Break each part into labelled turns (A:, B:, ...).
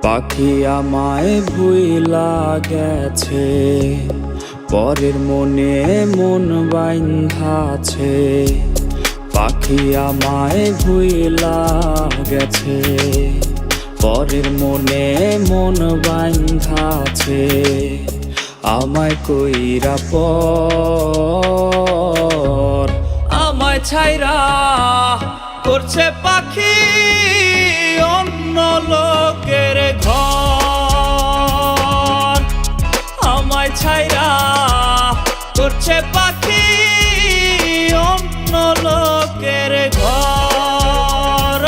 A: পাখি আমায় ভুইলা গেছে, পরের মনে মন বাইন্ধাছে। পাখি আমায় ভুইলা গেছে, পরের মনে মন বাইন্ধাছে। আমায় কইরা পর আমায় ছাইরা করছে পাখি অন্য লোকের ঘর। আমায় ছাইরা করছে পাখি অন্য লোকের ঘর।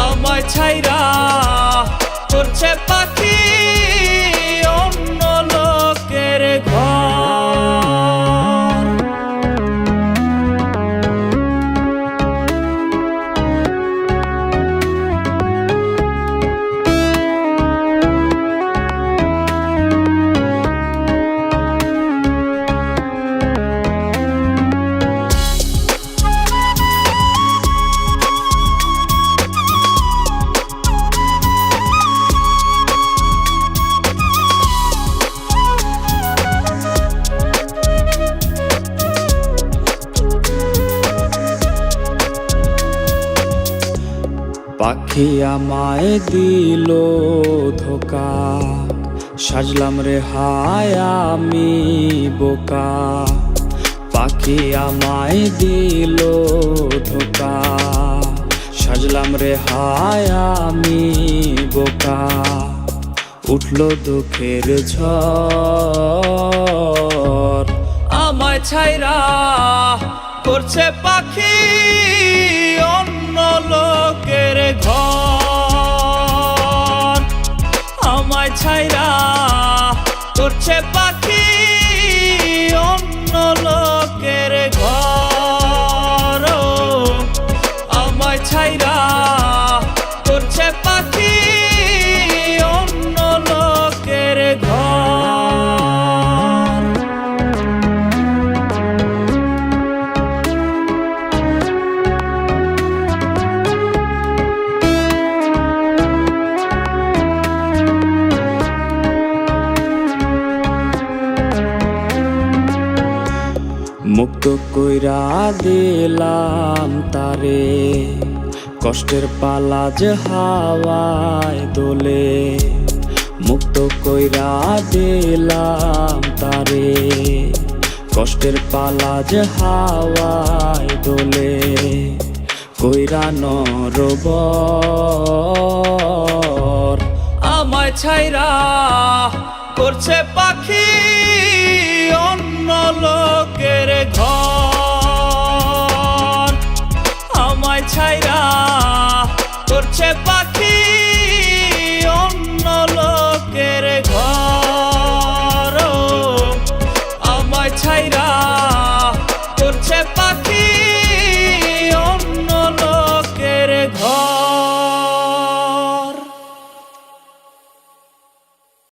A: আমায় ছাইরা করছে পাখি অন্য লোকের ঘর। পাখি আমায় দিল ধোকা, সাজলাম রে হায় আমি বোকা। পাখি আমায় দিল ধোকা, সাজলাম রে হায় আমি বোকা। উঠলো দুঃখের ঝড়, আমায় ছাইরা করছে পাখি অন্য লোকের ঘর। আমায় ছাইরা করছে পাখি অন্য লোকের ঘর। আমায় ছাইরা করছে পাখি অন্য লোকের ঘর। মুক্ত কইরা দিলাম তারে, কষ্টের পালা যে হাওয়ায় দোলে। মুক্ত কইরা দিলাম তারে, কষ্টের পালা যে হাওয়ায় দোলে। কইরা নরবর আমায় ছাইরা করছে পাখি অন্য লোকের ঘর। আমায় ছাইরা করছে পাখি অন্য লোকের ঘর। আমায় ছাইরা